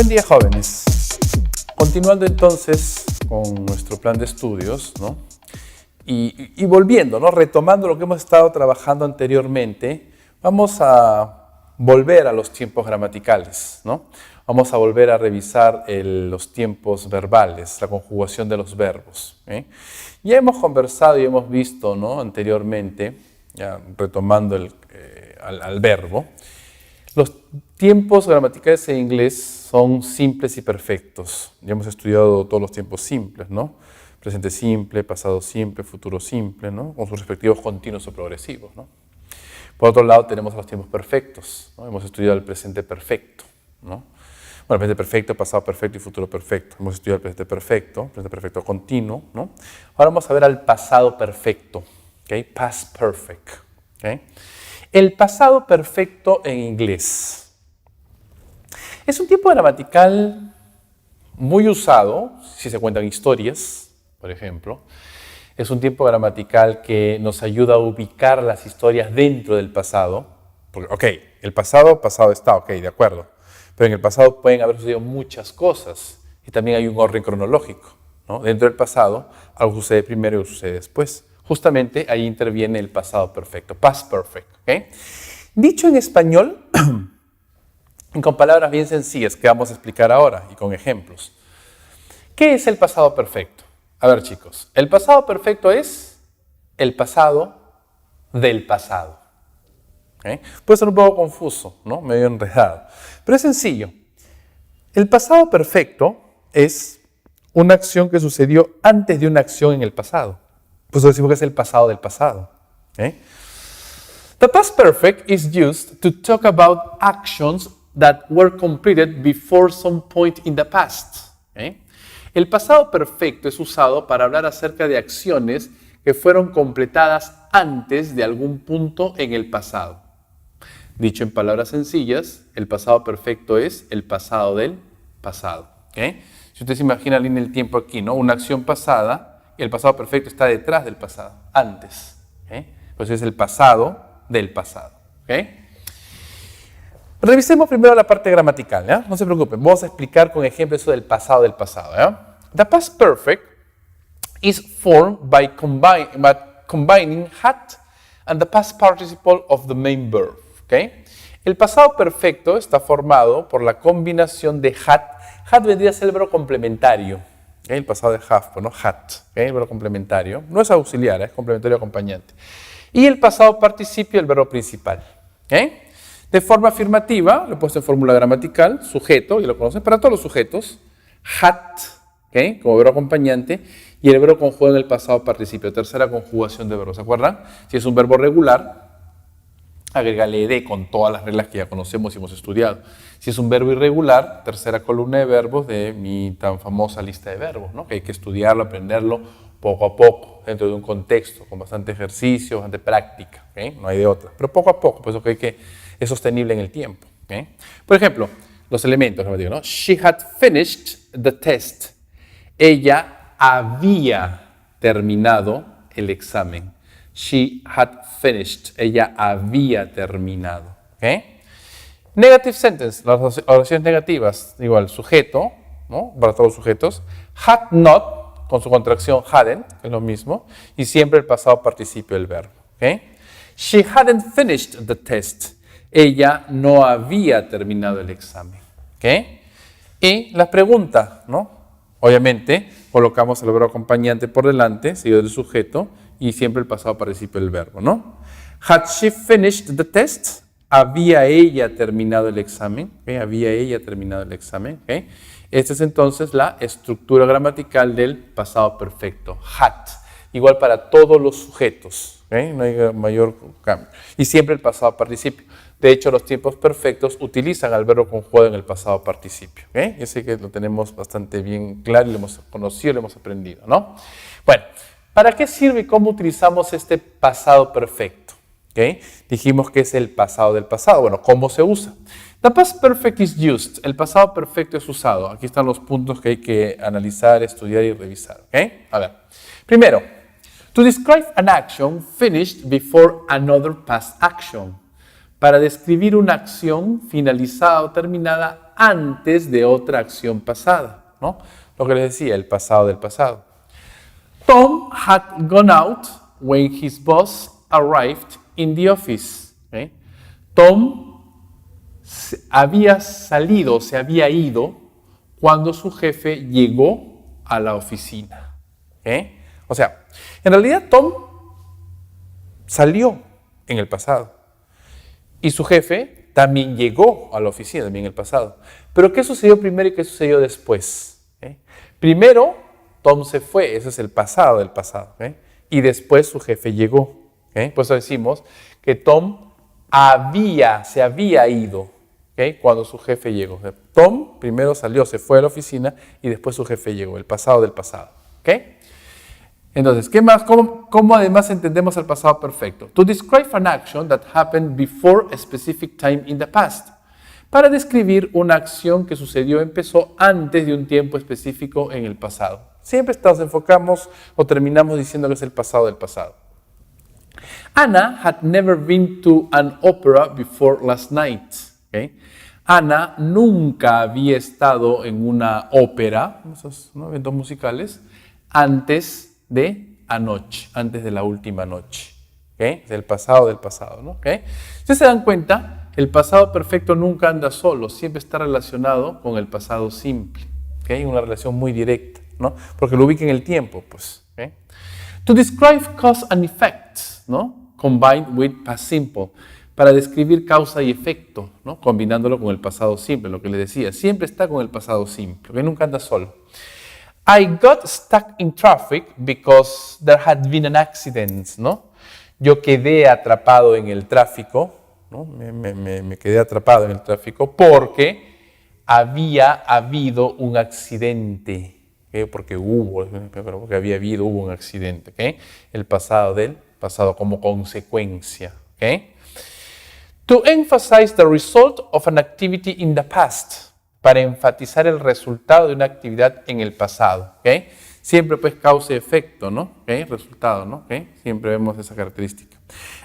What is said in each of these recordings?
Buen día, jóvenes. Continuando entonces con nuestro plan de estudios, ¿no? Y volviendo, ¿no? Retomando lo que hemos estado trabajando anteriormente, vamos a volver a los tiempos gramaticales, ¿no? Vamos a volver a revisar los tiempos verbales, la conjugación de los verbos, ¿eh? Ya hemos conversado y hemos visto, ¿no? Anteriormente, ya retomando al verbo, los tiempos gramaticales en inglés son simples y perfectos. Ya hemos estudiado todos los tiempos simples, ¿no? Presente simple, pasado simple, futuro simple, ¿no? Con sus respectivos continuos o progresivos, ¿no? Por otro lado, tenemos los tiempos perfectos, ¿no? Hemos estudiado el presente perfecto, ¿no? Bueno, presente perfecto, pasado perfecto y futuro perfecto. Hemos estudiado el presente perfecto continuo, ¿no? Ahora vamos a ver al pasado perfecto, ¿ok? Past perfect, ¿ok? El pasado perfecto en inglés es un tiempo gramatical muy usado, si se cuentan historias, por ejemplo. Es un tiempo gramatical que nos ayuda a ubicar las historias dentro del pasado. Porque, ok, el pasado está, ok, de acuerdo. Pero en el pasado pueden haber sucedido muchas cosas y también hay un orden cronológico, ¿no? Dentro del pasado, algo sucede primero y algo sucede después. Justamente ahí interviene el pasado perfecto, past perfect, ¿ok? Dicho en español, con palabras bien sencillas que vamos a explicar ahora y con ejemplos. ¿Qué es el pasado perfecto? A ver, chicos, el pasado perfecto es el pasado del pasado. ¿Okay? Puede ser un poco confuso, ¿no? Medio enredado, pero es sencillo. El pasado perfecto es una acción que sucedió antes de una acción en el pasado. Por eso decimos que es el pasado del pasado. ¿Okay? The past perfect is used to talk about actions that were completed before some point in the past. ¿Okay? El pasado perfecto es usado para hablar acerca de acciones que fueron completadas antes de algún punto en el pasado. Dicho en palabras sencillas, el pasado perfecto es el pasado del pasado. ¿Okay? Si usted se imagina la línea del tiempo aquí, ¿no? Una acción pasada, el pasado perfecto está detrás del pasado, antes. ¿Okay? Pues es el pasado del pasado. ¿Okay? Revisemos primero la parte gramatical, ¿ya? No se preocupen, vamos a explicar con ejemplos eso del pasado, ¿ya? The past perfect is formed by combining had and the past participle of the main verb. ¿Okay? El pasado perfecto está formado por la combinación de had. Had vendría a ser el verbo complementario. ¿Okay? El pasado de have, ¿no? Had. ¿Okay? El verbo complementario. No es auxiliar, es complementario acompañante. Y el pasado participio, el verbo principal. ¿Okay? De forma afirmativa, lo he puesto en fórmula gramatical, sujeto, y lo conocen para todos los sujetos, had, ¿okay? Como verbo acompañante, y el verbo conjugado en el pasado participio, tercera conjugación de verbos, ¿se acuerdan? Si es un verbo regular, agrégale ed con todas las reglas que ya conocemos y hemos estudiado. Si es un verbo irregular, tercera columna de verbos de mi tan famosa lista de verbos, ¿no? Que hay que estudiarlo, aprenderlo poco a poco, dentro de un contexto, con bastante ejercicio, bastante práctica, ¿okay? No hay de otra, pero poco a poco, pues que es sostenible en el tiempo. ¿Okay? Por ejemplo, los elementos, ¿no? She had finished the test. Ella había terminado el examen. She had finished. Ella había terminado. ¿Okay? Negative sentence, las oraciones negativas, igual, sujeto, ¿no? Para todos los sujetos. Had not, con su contracción hadn't, que es lo mismo, y siempre el pasado participio del verbo. ¿Okay? She hadn't finished the test. Ella no había terminado el examen. ¿Okay? Y la pregunta, ¿no? Obviamente, colocamos el verbo acompañante por delante, seguido del sujeto, y siempre el pasado participio del verbo, ¿no? Had she finished the test? ¿Había ella terminado el examen? ¿Okay? ¿Había ella terminado el examen? ¿Okay? Esta es entonces la estructura gramatical del pasado perfecto. Had. Igual para todos los sujetos. ¿Okay? No hay mayor cambio. Y siempre el pasado participio. De hecho, los tiempos perfectos utilizan al verbo conjugado en el pasado participio. ¿Okay? Yo sé que lo tenemos bastante bien claro, lo hemos conocido, lo hemos aprendido, ¿no? Bueno, ¿para qué sirve y cómo utilizamos este pasado perfecto? ¿Okay? Dijimos que es el pasado del pasado. Bueno, ¿cómo se usa? The past perfect is used. El pasado perfecto es usado. Aquí están los puntos que hay que analizar, estudiar y revisar. ¿Okay? A ver. Primero, to describe an action finished before another past action. para describir una acción finalizada o terminada antes de otra acción pasada, ¿no? Lo que les decía, el pasado del pasado. Tom had gone out when his boss arrived in the office. ¿Okay? Tom había salido, se había ido cuando su jefe llegó a la oficina. ¿Okay? O sea, en realidad Tom salió en el pasado y su jefe también llegó a la oficina también en el pasado. Pero ¿qué sucedió primero y qué sucedió después? ¿Okay? Primero, Tom se fue, ese es el pasado del pasado. ¿Okay? Y después su jefe llegó. ¿Okay? Por eso decimos que Tom se había ido, ¿okay? Cuando su jefe llegó. O sea, Tom primero salió, se fue a la oficina y después su jefe llegó, el pasado del pasado. ¿Okay? Entonces, ¿qué más? ¿Cómo además entendemos el pasado perfecto? To describe an action that happened before a specific time in the past. Para describir una acción que sucedió, empezó antes de un tiempo específico en el pasado. Siempre nos enfocamos o terminamos diciendo que es el pasado del pasado. Anna had never been to an opera before last night. ¿Okay? Ana nunca había estado en una ópera, esos, ¿no?, eventos musicales, antes de anoche, antes de la última noche. ¿Okay? Del pasado, ¿no? ¿Okay? Si se dan cuenta, el pasado perfecto nunca anda solo, siempre está relacionado con el pasado simple. ¿Okay? Una relación muy directa, ¿no? Porque lo ubica en el tiempo, pues. ¿Okay? To describe cause and effect, ¿no? Combined with past simple. Para describir causa y efecto, ¿no? Combinándolo con el pasado simple, lo que les decía. Siempre está con el pasado simple, que nunca anda solo. I got stuck in traffic because there had been an accident, ¿no? Yo quedé atrapado en el tráfico, ¿no? Me quedé atrapado en el tráfico porque había habido un accidente. ¿Okay? Porque hubo un accidente. ¿Okay? El pasado del pasado como consecuencia. ¿Okay? To emphasize the result of an activity in the past. Para enfatizar el resultado de una actividad en el pasado. ¿Okay? Siempre pues causa y efecto, ¿no? ¿Okay? Resultado, ¿no? ¿Okay? Siempre vemos esa característica.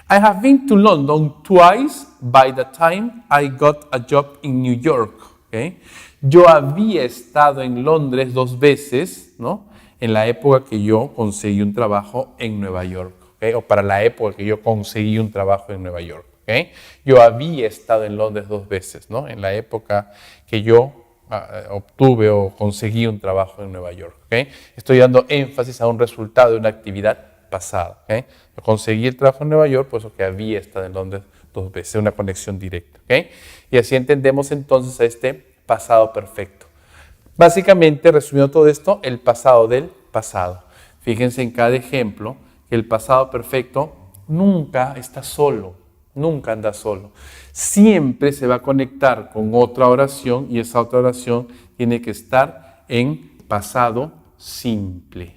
I have been to London twice by the time I got a job in New York. ¿Okay? Yo había estado en Londres 2 veces, ¿no? En la época que yo conseguí un trabajo en Nueva York. ¿Okay? O para la época que yo conseguí un trabajo en Nueva York. ¿Okay? Yo había estado en Londres 2 veces, ¿no? En la época que yo obtuve o conseguí un trabajo en Nueva York. ¿Okay? Estoy dando énfasis a un resultado de una actividad pasada. ¿Okay? Yo conseguí el trabajo en Nueva York, por eso que había estado en Londres 2 veces, una conexión directa. ¿Okay? Y así entendemos entonces a este pasado perfecto. Básicamente, resumiendo todo esto, el pasado del pasado. Fíjense en cada ejemplo que el pasado perfecto nunca está solo, nunca anda solo. Siempre se va a conectar con otra oración y esa otra oración tiene que estar en pasado simple.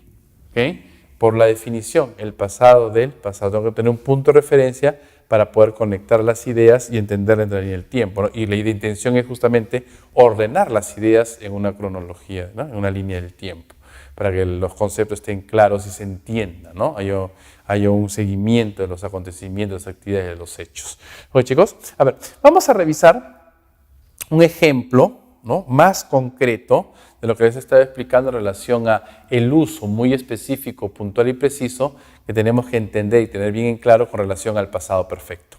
¿Okay? Por la definición, el pasado del pasado. Tengo que tener un punto de referencia para poder conectar las ideas y entenderlas en la línea del tiempo, ¿no? Y la intención es justamente ordenar las ideas en una cronología, ¿no? En una línea del tiempo, para que los conceptos estén claros y se entiendan, ¿no? Haya un seguimiento de los acontecimientos, de las actividades, de los hechos. Oye, chicos, a ver, vamos a revisar un ejemplo, ¿no?, más concreto de lo que les estaba explicando en relación a el uso muy específico, puntual y preciso que tenemos que entender y tener bien en claro con relación al pasado perfecto.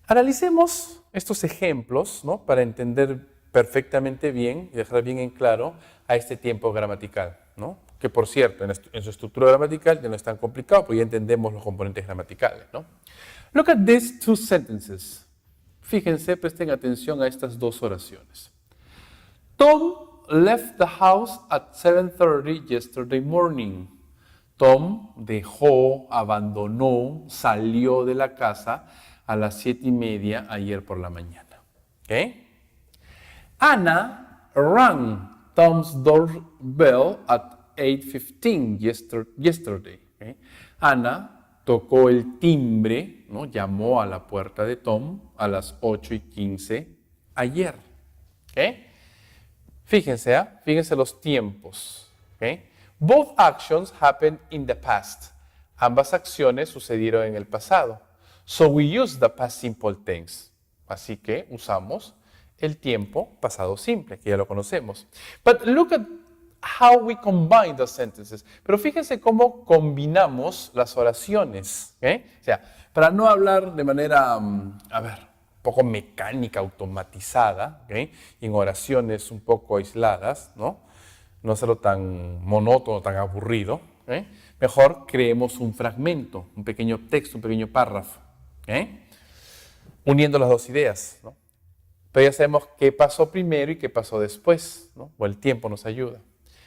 Analicemos estos ejemplos, ¿no?, para entender perfectamente bien y dejar bien en claro a este tiempo gramatical, ¿no? Que por cierto, en su estructura gramatical ya no es tan complicado, porque ya entendemos los componentes gramaticales, ¿no? Look at these 2 sentences. Fíjense, presten atención a estas 2 oraciones. Tom left the house at 7:30 yesterday morning. Tom dejó, abandonó, salió de la casa a las 7:30 ayer por la mañana. ¿Okay? Anna rang Tom's doorbell at 8:15 yesterday. ¿Okay? Ana tocó el timbre, ¿no?, llamó a la puerta de Tom a las 8:15 ayer. ¿Okay? Fíjense, fíjense los tiempos. ¿Okay? Both actions happened in the past. Ambas acciones sucedieron en el pasado. So we use the past simple tense. Así que usamos el tiempo pasado simple, que ya lo conocemos. But look at how we combine the sentences. Pero fíjense cómo combinamos las oraciones. O sea, para no hablar de manera, poco mecánica, automatizada, en oraciones un poco aisladas, no hacerlo tan monótono, tan aburrido, mejor creemos un fragmento, un pequeño texto, un pequeño párrafo, uniendo las dos ideas, Pero ya sabemos qué pasó primero y qué pasó después, o el tiempo nos ayuda.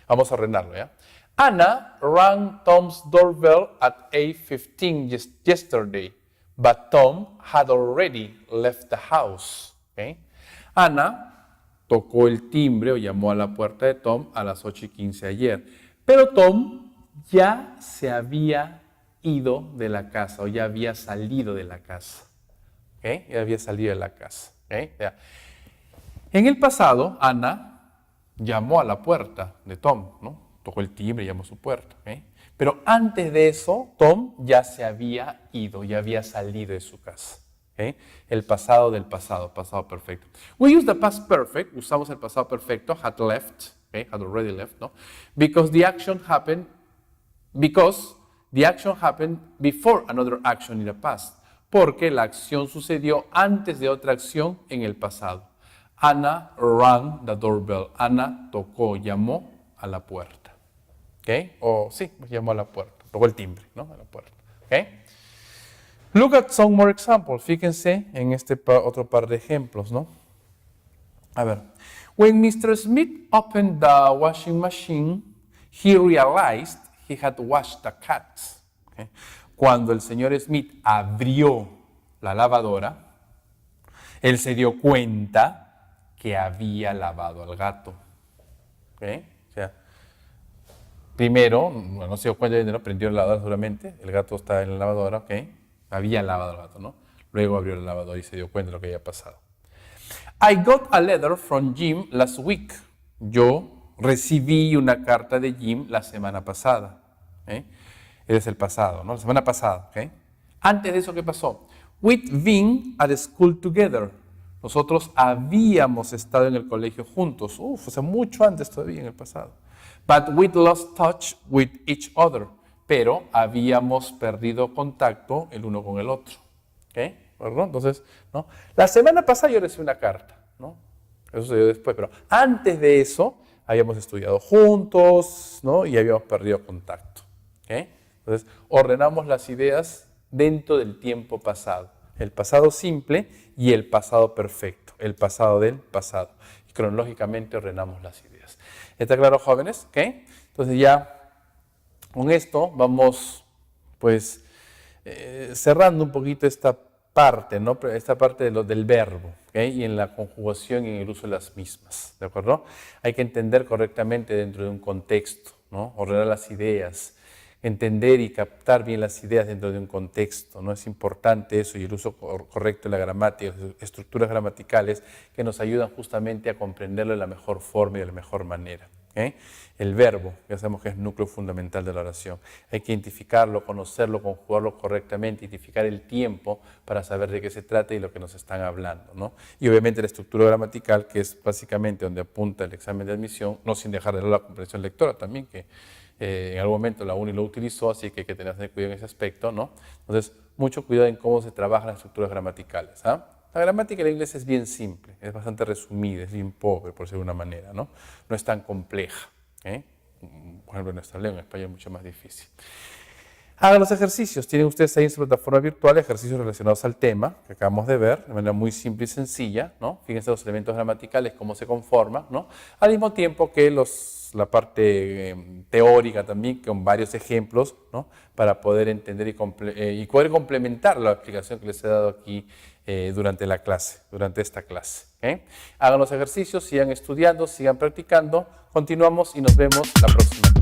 Vamos a ordenarlo, ¿ya? Anna rang Tom's doorbell at 8:15 yesterday, but Tom had already left the house. Anna tocó el timbre o llamó a la puerta de Tom a las 8:15 ayer, pero Tom ya se había ido de la casa o ya había salido de la casa. Ya había salido de la casa. En el pasado, Ana llamó a la puerta de Tom, tocó el timbre y llamó a su puerta. Pero antes de eso, Tom ya se había ido, ya había salido de su casa. El pasado del pasado, pasado perfecto. We use the past perfect, usamos el pasado perfecto, had left, had already left, because the action happened before another action in the past. Porque la acción sucedió antes de otra acción en el pasado. Anna rang the doorbell. Anna tocó, llamó a la puerta. Llamó a la puerta. Tocó el timbre, a la puerta. Look at some more examples. Fíjense en este otro par de ejemplos, A ver. When Mr. Smith opened the washing machine, he realized he had washed the cat. Cuando el señor Smith abrió la lavadora, él se dio cuenta que había lavado al gato. O sea, primero, no se dio cuenta de dinero, prendió la lavadora seguramente, el gato está en la lavadora, había lavado al gato, Luego abrió la lavadora y se dio cuenta de lo que había pasado. I got a letter from Jim last week. Yo recibí una carta de Jim la semana pasada. Ese es el pasado, La semana pasada, Antes de eso, ¿qué pasó? We'd been at school together. Nosotros habíamos estado en el colegio juntos. O sea, mucho antes todavía en el pasado. But we'd lost touch with each other. Pero habíamos perdido contacto el uno con el otro. ¿Verdad? Entonces, la semana pasada yo recibí una carta, Eso sucedió después, pero antes de eso habíamos estudiado juntos, y habíamos perdido contacto. Entonces, ordenamos las ideas dentro del tiempo pasado. El pasado simple y el pasado perfecto, el pasado del pasado. Y cronológicamente ordenamos las ideas. ¿Está claro, jóvenes? Entonces ya con esto vamos pues cerrando un poquito esta parte, Esta parte del verbo, y en la conjugación y en el uso de las mismas, ¿de acuerdo? Hay que entender correctamente dentro de un contexto, ordenar las ideas, entender y captar bien las ideas dentro de un contexto, Es importante eso y el uso correcto de la gramática, estructuras gramaticales que nos ayudan justamente a comprenderlo de la mejor forma y de la mejor manera. El verbo, ya sabemos que es núcleo fundamental de la oración. Hay que identificarlo, conocerlo, conjugarlo correctamente, identificar el tiempo para saber de qué se trata y lo que nos están hablando, Y obviamente la estructura gramatical, que es básicamente donde apunta el examen de admisión, no sin dejar de lado la comprensión lectora también, que en algún momento la UNI lo utilizó, así que hay que tener cuidado en ese aspecto, Entonces, mucho cuidado en cómo se trabajan las estructuras gramaticales. La gramática en inglés es bien simple, es bastante resumida, es bien pobre, por decirlo de una manera, No es tan compleja. Por ejemplo, en nuestra lengua, en español es mucho más difícil. Hagan los ejercicios. Tienen ustedes ahí en su plataforma virtual ejercicios relacionados al tema que acabamos de ver, de manera muy simple y sencilla, Fíjense los elementos gramaticales, cómo se conforman, Al mismo tiempo que la parte teórica también, con varios ejemplos, Para poder entender y poder complementar la explicación que les he dado aquí durante esta clase. Hagan los ejercicios, sigan estudiando, sigan practicando. Continuamos y nos vemos la próxima.